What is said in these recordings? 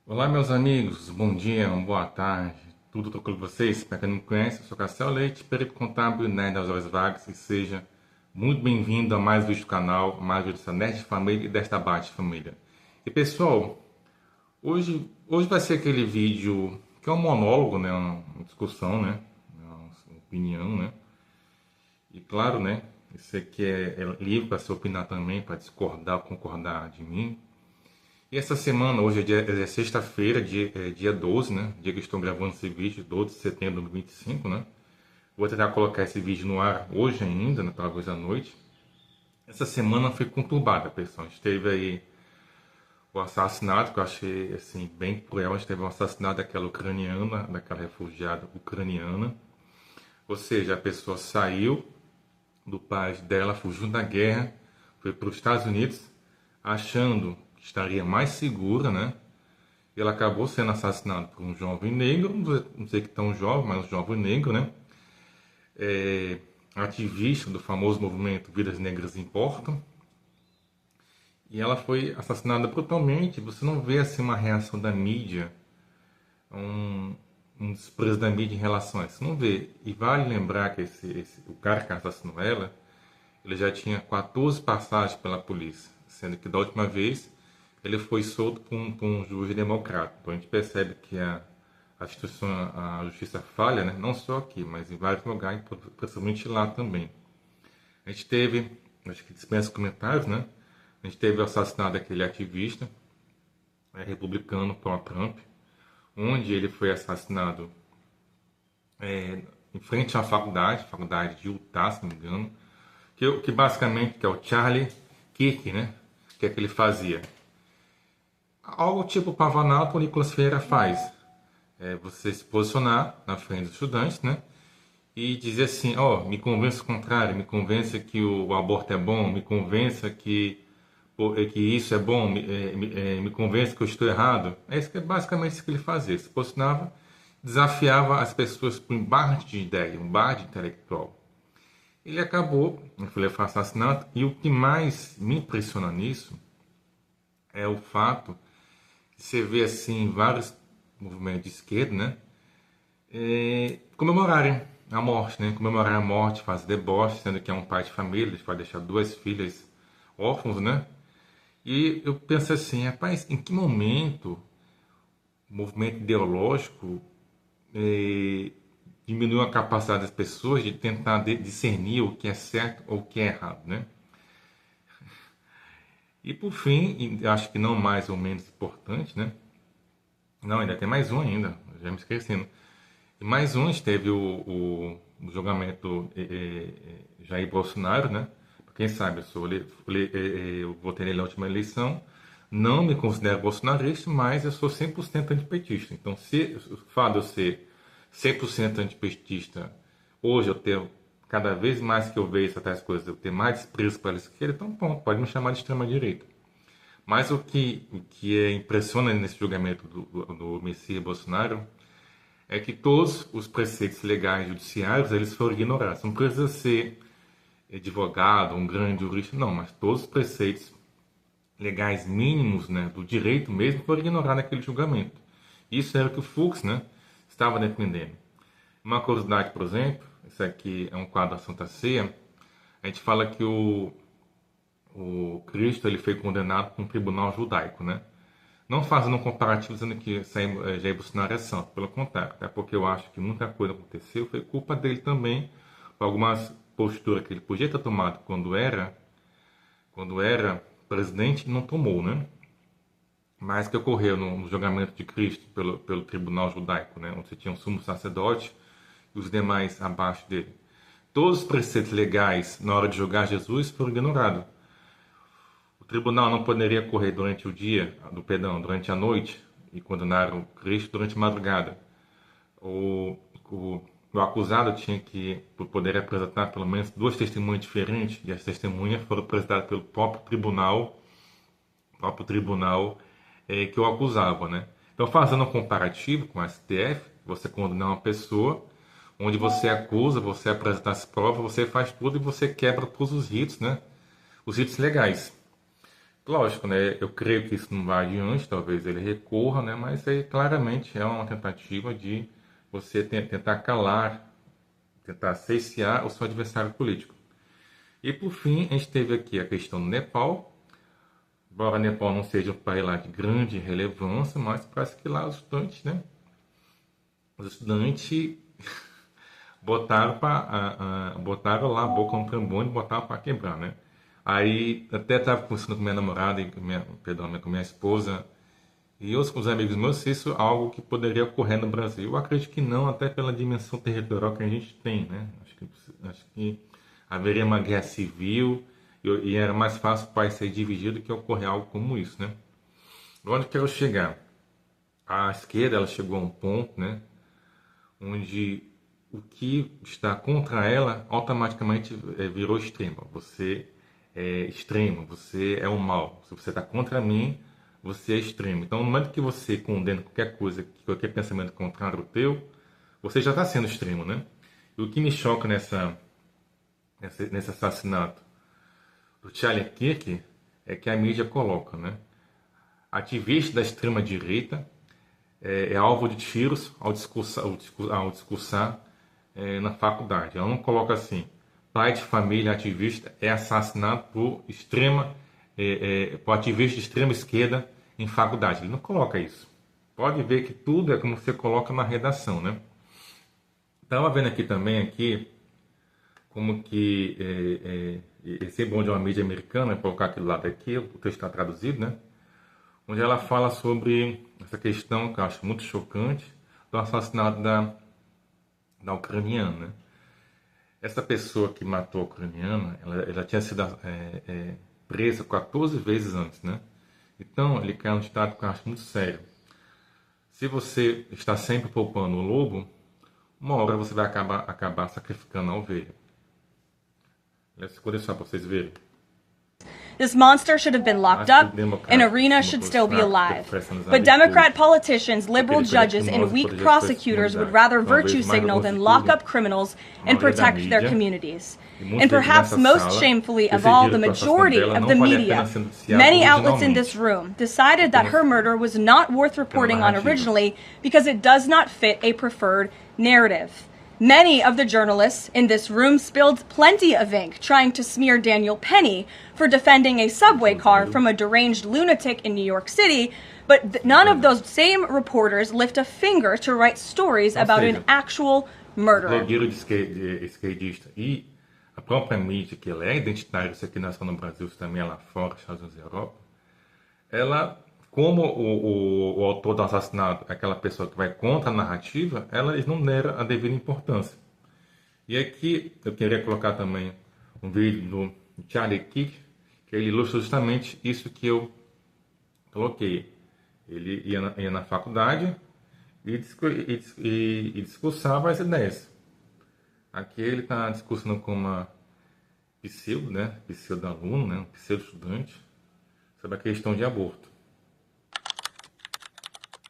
Olá, meus amigos, bom dia, boa tarde, tudo tranquilo com vocês? Para quem não me conhece, eu sou Castelo Leite, perito contábil e nerd das horas vagas, e seja muito bem-vindo a mais um vídeo do canal, a mais um vídeo dessa Nerd Família e desta Bate Família. E pessoal, hoje vai ser aquele vídeo que é um monólogo, né, uma discussão, né, uma opinião, né, e claro, né, esse aqui é livre para se opinar também, para discordar ou concordar de mim. E essa semana, hoje é sexta-feira, dia 12, né? Dia que eu estou gravando esse vídeo, 12 de setembro de 2025, né? Vou tentar colocar esse vídeo no ar hoje ainda, né, talvez à noite. Essa semana foi conturbada, pessoal. A gente teve aí o assassinato, que eu achei assim, bem cruel. A gente teve o assassinato daquela ucraniana, daquela refugiada ucraniana. Ou seja, a pessoa saiu do país dela, fugiu da guerra, foi para os Estados Unidos, achando que estaria mais segura, né? Ele acabou sendo assassinado por um jovem negro, não sei que tão jovem, mas um jovem negro, né? Ativista do famoso movimento Vidas Negras Importam. E ela foi assassinada brutalmente. Você não vê assim uma reação da mídia, um, um desprezo da mídia em relação a isso. Não vê. E vale lembrar que o cara que assassinou ela, ele já tinha 14 passagens pela polícia, sendo que da última vez ele foi solto por um juiz democrata. Então a gente percebe que a instituição, a justiça falha, né? Não só aqui, mas em vários lugares, principalmente lá também. A gente teve, acho que dispensa comentários, né? A gente teve o assassinato daquele ativista republicano pró-Trump, onde ele foi assassinado em frente à faculdade de Utah, se não me engano, que basicamente que é o Charlie Kirk, né? Que é que ele fazia? Algo tipo o Pavanato que o Nicolas Ferreira faz. É você se posicionar na frente dos estudantes, né? E dizer assim, ó, me convença o contrário, me convença que o aborto é bom, me convença que isso é bom, me convença que eu estou errado. É isso que é basicamente isso que ele fazia. Se posicionava, desafiava as pessoas para um bar de ideia, um bar de intelectual. Ele acabou, foi assassinato, e o que mais me impressiona nisso é o fato de você ver assim vários movimentos de esquerda, né? Comemorarem a morte, né? Comemorar a morte, fazer deboche, sendo que é um pai de família, ele vai deixar duas filhas órfãos, né? E eu penso assim, rapaz, em que momento o movimento ideológico diminuiu a capacidade das pessoas de tentar discernir o que é certo ou o que é errado, né? E por fim, e acho que não mais ou menos importante, né? Não, ainda tem mais um ainda, já me esquecendo. E mais um, teve o julgamento Jair Bolsonaro, né? Pra quem sabe, eu votei nele na última eleição, não me considero bolsonarista, mas eu sou 100% antipetista. Então, se o fato de eu ser 100% antipetista, hoje eu tenho, cada vez mais que eu vejo essas coisas, eu tenho mais desprezo pela esquerda, então, bom, pode me chamar de extrema-direita. Mas o que é impressionante nesse julgamento do Messias Bolsonaro é que todos os preceitos legais judiciários eles foram ignorados. Não precisa ser advogado, um grande jurista, não, mas todos os preceitos legais mínimos, né, do direito mesmo foram ignorados naquele julgamento. Isso era o que o Fux, né, estava defendendo. Uma curiosidade, por exemplo, isso aqui é um quadro da Santa Ceia, a gente fala que o Cristo ele foi condenado por um tribunal judaico, né? Não fazendo um comparativo dizendo que Jair Bolsonaro é santo, pelo contrário, até porque eu acho que muita coisa aconteceu, foi culpa dele também, por algumas posturas que ele podia ter tomado quando era presidente, não tomou, né? Mas que ocorreu no julgamento de Cristo pelo tribunal judaico, né? Onde você tinha um sumo sacerdote e os demais abaixo dele. Todos os preceitos legais na hora de julgar Jesus foram ignorados. O tribunal não poderia correr durante o dia, durante a noite, e condenaram Cristo durante a madrugada. O, o, o acusado tinha que poder apresentar pelo menos duas testemunhas diferentes, e as testemunhas foram apresentadas pelo próprio tribunal que o acusava, né? Então, fazendo um comparativo com o STF, você condena uma pessoa, onde você acusa, você apresenta as provas, você faz tudo e você quebra todos os ritos, né? Os ritos legais. Lógico, né? Eu creio que isso não vai adiante, talvez ele recorra, né? Mas aí claramente é uma tentativa de você tentar calar, tentar cessear o seu adversário político. E por fim, a gente teve aqui a questão do Nepal. Embora Nepal não seja um país lá de grande relevância, mas parece que lá os estudantes, né? Os estudantes botaram lá a boca no trombone e botaram para quebrar, né? Aí até estava conversando com minha namorada, com minha esposa e outros com os amigos meus, se isso é algo que poderia ocorrer no Brasil. Eu acredito que não, até pela dimensão territorial que a gente tem, né? Acho que haveria uma guerra civil e era mais fácil o país ser dividido que ocorrer algo como isso, né? Onde quero chegar? A esquerda ela chegou a um ponto, né? Onde o que está contra ela automaticamente virou extremo. Você é extremo, você é o mal. Se você está contra mim, você é extremo. Então, no momento que você condena qualquer coisa, qualquer pensamento contrário ao teu, você já está sendo extremo, né? E o que me choca nesse assassinato do Charlie Kirk é que a mídia coloca, né? Ativista da extrema direita é alvo de tiros ao discursar na faculdade. Ela não coloca assim: pai de família ativista é assassinado por ativista de extrema esquerda em faculdade. Ele não coloca isso. Pode ver que tudo é como você coloca na redação, né? Estava vendo aqui também como que esse é bom de uma mídia americana, colocar aquilo lado aqui, o texto está traduzido, né? Onde ela fala sobre essa questão que eu acho muito chocante do assassinato da ucraniana, né? Essa pessoa que matou a ucraniana, ela tinha sido presa 14 vezes antes, né? Então, ele cai num estado que eu acho muito sério. Se você está sempre poupando o lobo, uma hora você vai acabar sacrificando a ovelha. Vou deixar para vocês verem. This monster should have been locked up, and Arena should still be alive. But Democrat politicians, liberal judges, and weak prosecutors would rather virtue signal than lock up criminals and protect their communities. And perhaps most shamefully of all, the majority of the media, many outlets in this room, decided that her murder was not worth reporting on originally because it does not fit a preferred narrative. Many of the journalists in this room spilled plenty of ink trying to smear Daniel Penny for defending a subway car from a deranged lunatic in New York City, but none of those same reporters lift a finger to write stories about an actual murderer. Blogueiro de esquerdista e a própria mídia, que ela é identitária, isso aqui não é só no Brasil, isso também é lá fora, Estados Unidos e Europa, ela, como o autor do assassinato é aquela pessoa que vai contra a narrativa, eles não deram a devida importância. E aqui eu queria colocar também um vídeo do Charlie Kirk, que ele ilustra justamente isso que eu coloquei. Ele ia na faculdade e discursava as ideias. Aqui ele está discursando com uma pseudo-aluno, né, um pseudo-estudante, sobre a questão de aborto.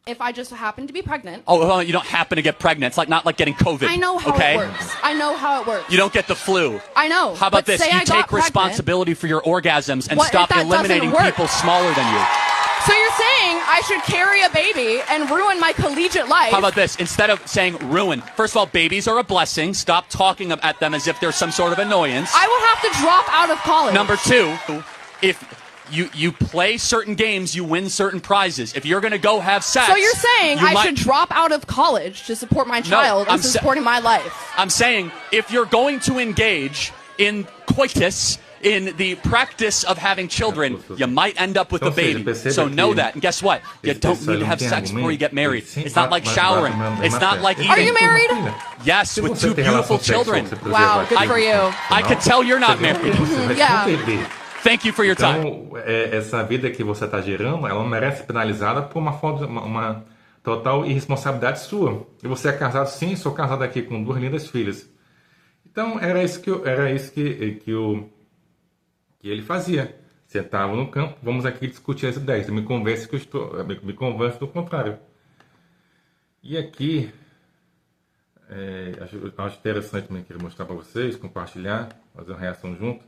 If I just happen to be pregnant. Oh, you don't happen to get pregnant. It's not like getting COVID. I know how okay? it works. I know how it works. You don't get the flu. I know. How about this? You take responsibility for your orgasms and stop eliminating people smaller than you. So you're saying I should carry a baby and ruin my collegiate life? How about this? Instead of saying ruin, first of all, babies are a blessing. Stop talking at them as if they're some sort of annoyance. I will have to drop out of college. Number two, if you play certain games, you win certain prizes. If you're going to go have sex... So you're saying I should drop out of college to support my child instead of supporting my life? I'm saying if you're going to engage in coitus, in the practice of having children, you might end up with a baby. So know that. And guess what? You don't need to have sex before you get married. It's not like showering. It's not like eating. Are you married? Yes, with two beautiful children. Wow, good for you. I could tell you're not married. Yeah. Thank you for your time. Então, essa vida que você está gerando, ela não merece ser penalizada por uma total irresponsabilidade sua. E você é casado, sim, sou casado aqui com 2 lindas filhas. Então, era isso que ele fazia. Sentava no campo, vamos aqui discutir as ideias. Me convence do contrário. E aqui, acho interessante também, queria mostrar para vocês, compartilhar, fazer uma reação junto.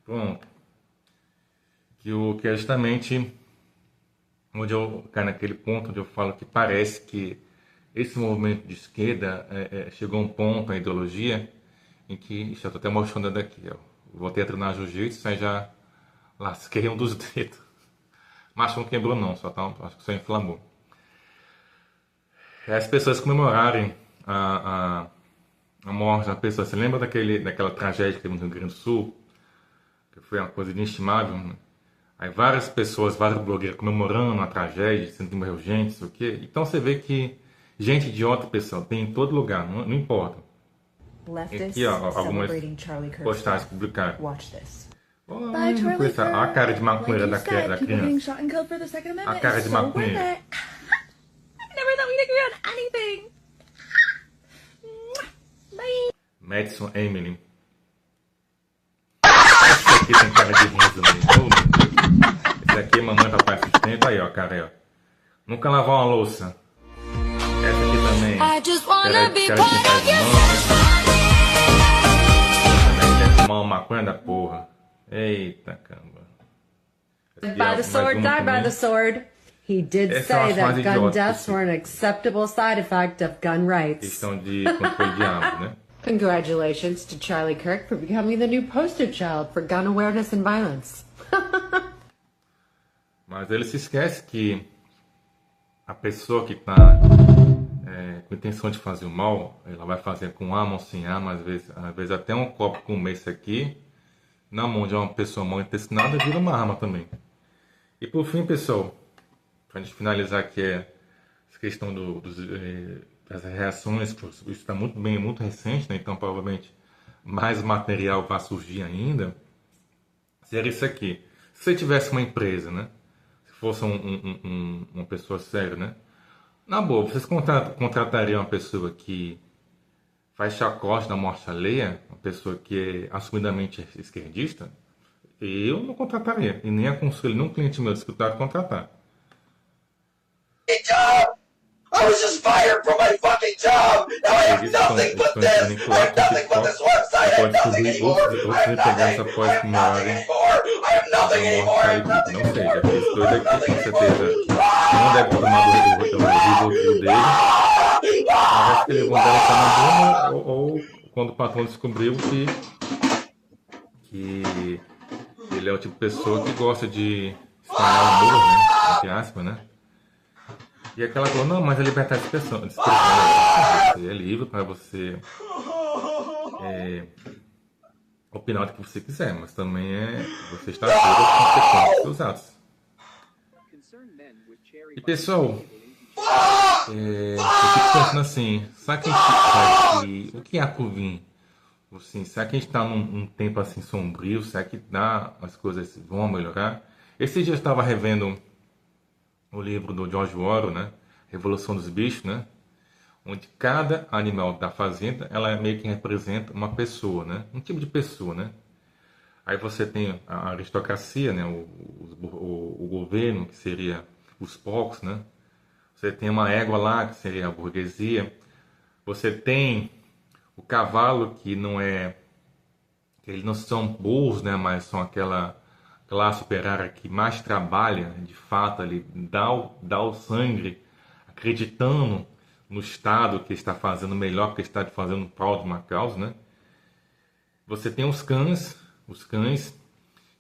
Pronto. que é justamente onde eu caio naquele ponto onde eu falo que parece que esse movimento de esquerda chegou a um ponto, a ideologia, em que, já estou até mostrando daqui, ó, voltei a treinar jiu-jitsu, aí já lasquei um dos dedos. Mas não quebrou não, acho que só inflamou. As pessoas comemorarem a morte da pessoa. Você lembra daquela tragédia que teve no Rio Grande do Sul? Que foi uma coisa inestimável, né? Aí várias pessoas, vários blogueiros comemorando a tragédia, dizendo que morreu gente, não sei o quê. Então você vê que gente idiota, pessoal, tem em todo lugar, não importa. Aqui, ó, algumas postagens publicadas. Bye, Charlie Kirk. A cara de maconheira da criança. A cara de maconheira. Never thought we'd agree on anything. Bye. Madison Emily. Esse aqui tem cara de riso, né? Esse aqui é mamãe, papai, sustenta. Aí, ó, cara, aí, ó. Nunca lavar uma louça. Essa aqui também. Cara de também quer fumar uma maconha da porra. Eita, caramba. By the sword, die by the sword. He did say that gun deaths were an acceptable side effect of gun rights. Questão de controle de armas, né? Congratulations to Charlie Kirk for becoming the new poster child for gun awareness and violence. Mas ele se esquece que a pessoa que está com intenção de fazer o mal, ela vai fazer com arma ou sem arma, às vezes até um copo como esse aqui, na mão de uma pessoa mal intencionada, vira uma arma também. E por fim, pessoal, para a gente finalizar aqui essa questão das reações, isso está muito recente, né? Então provavelmente mais material vai surgir ainda. Seria isso aqui. Se você tivesse uma empresa, né? Se fosse uma pessoa séria, né? Na boa, vocês contratariam uma pessoa que faz chacota da morte alheia, uma pessoa que é assumidamente esquerdista? Eu não contrataria, e nem aconselho nenhum cliente meu de escritório contratar. I was just fired from my fucking job! Now I have nothing but this! I have nothing but this website! I have nothing anymore! I have nothing anymore! I have nothing anymore! I have nothing anymore! I have nothing anymore! Não sei, esse doido aqui com certeza não deve ter tomado o rivotril dele. Parece que ele levou dela na bunda, ou quando o patrão descobriu que ele é o tipo de pessoa que gosta de espalhar humor, né? Entre aspas, né? E aquela falou, não, mas é liberdade de expressão. Você é livre para você opinar do que você quiser, mas também você está preso às consequências dos seus atos. E pessoal, eu fico pensando assim, será que o que há por vir? Assim, será que a gente está num tempo assim sombrio? Será que as coisas vão melhorar? Esse dia eu estava revendo o livro do George Orwell, né? Revolução dos Bichos, né? Onde cada animal da fazenda, ela meio que representa uma pessoa, né? Um tipo de pessoa, né? Aí você tem a aristocracia, né? O governo, que seria os porcos, né? Você tem uma égua lá, que seria a burguesia. Você tem o cavalo, que eles não são burros, né? Mas são aquela classe operária que mais trabalha, de fato, ali, dá o sangue, acreditando no Estado que está fazendo melhor, que está fazendo prol de uma causa, né? Você tem os cães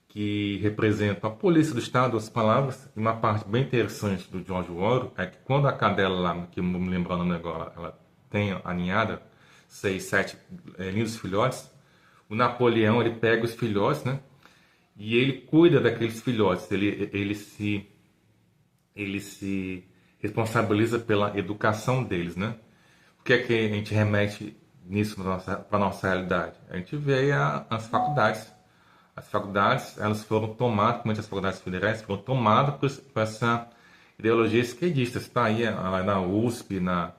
que representam a polícia do Estado, as palavras, e uma parte bem interessante do George Orwell é que quando a cadela lá, que eu não me lembro o nome agora, ela tem a ninhada, 6, 7 lindos filhotes, o Napoleão, ele pega os filhotes, né? E ele cuida daqueles filhotes, ele se responsabiliza pela educação deles, né? O que é que a gente remete nisso para a nossa realidade? A gente vê as faculdades. As faculdades, elas foram tomadas, principalmente as faculdades federais, foram tomadas por essa ideologia esquerdista. Está aí na USP, na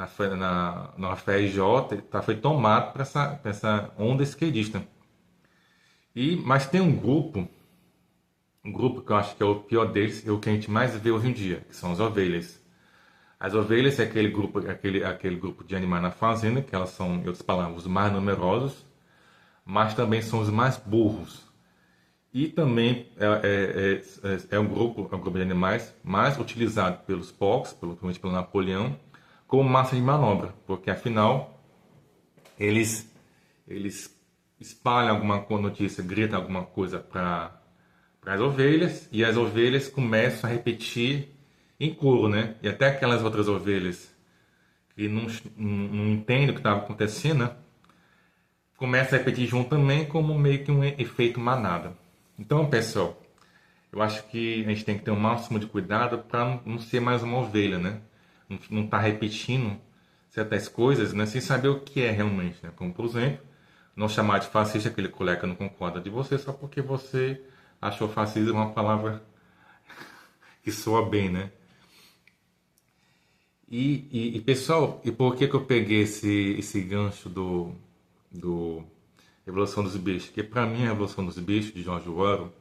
FRJ, foi tomado por essa onda esquerdista. Mas tem um grupo que eu acho que é o pior deles, é o que a gente mais vê hoje em dia, que são as ovelhas. As ovelhas é aquele grupo de animais na fazenda, que elas são, em outras palavras, os mais numerosos, mas também são os mais burros. E também é um grupo de animais mais utilizado pelos povos, principalmente pelo Napoleão, como massa de manobra, porque afinal eles espalham alguma notícia, gritam alguma coisa para as ovelhas, e as ovelhas começam a repetir em coro, né? E até aquelas outras ovelhas que não entendem o que estava acontecendo, né? Começam a repetir junto também, como meio que um efeito manada. Então, pessoal, eu acho que a gente tem que ter o máximo de cuidado para não ser mais uma ovelha, né? Não estar repetindo certas coisas, né? Sem saber o que é realmente, né? Como, por exemplo, não chamar de fascista aquele colega que não concorda de você só porque você achou fascismo uma palavra que soa bem, né? E pessoal, e por que eu peguei esse gancho do Revolução dos Bichos? Porque para mim a Revolução dos Bichos, de George Orwell,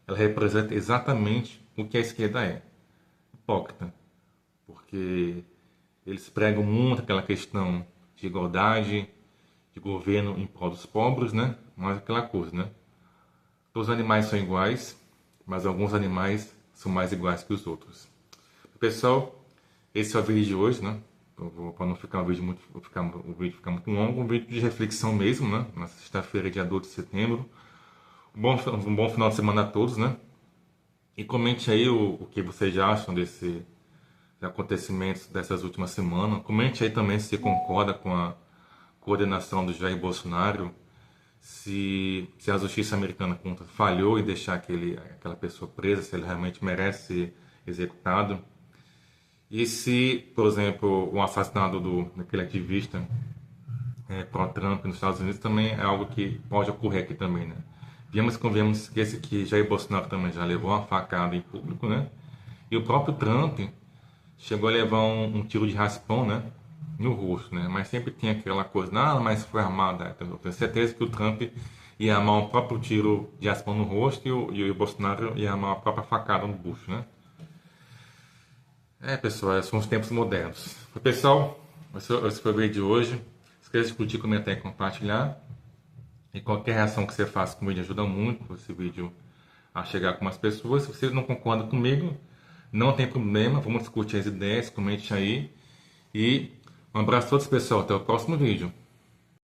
ela representa exatamente o que a esquerda é. Hipócrita. Porque eles pregam muito aquela questão de igualdade, de governo em prol dos pobres, né? Mas aquela coisa, né? Todos os animais são iguais, mas alguns animais são mais iguais que os outros. Pessoal, esse é o vídeo de hoje, né? Para não ficar o vídeo ficar muito longo, um vídeo de reflexão mesmo, né? Na sexta-feira, dia 12 de setembro. Um bom final de semana a todos, né? E comente aí o que vocês acham desses acontecimentos dessas últimas semanas. Comente aí também se você concorda com a coordenação do Jair Bolsonaro, se a justiça americana falhou em deixar aquela pessoa presa, se ele realmente merece ser executado. E se, por exemplo, o assassinato daquele ativista pró-Trump nos Estados Unidos também é algo que pode ocorrer aqui também, né? Convenhamos que Jair Bolsonaro também já levou uma facada em público, né? E o próprio Trump chegou a levar um tiro de raspão, né? No rosto, né? Mas sempre tem aquela coisa, mas foi armado. Eu tenho certeza que o Trump ia armar um próprio tiro de raspão no rosto e o Bolsonaro ia armar a própria facada no bucho, né? Pessoal, são os tempos modernos. Pessoal, esse foi o vídeo de hoje. Esqueça de curtir, comentar e compartilhar. E qualquer reação que você faça com o vídeo ajuda muito esse vídeo a chegar com mais pessoas. Se vocês não concordam comigo, não tem problema. Vamos discutir as ideias, comente aí. E um abraço a todos, pessoal. Até o próximo vídeo.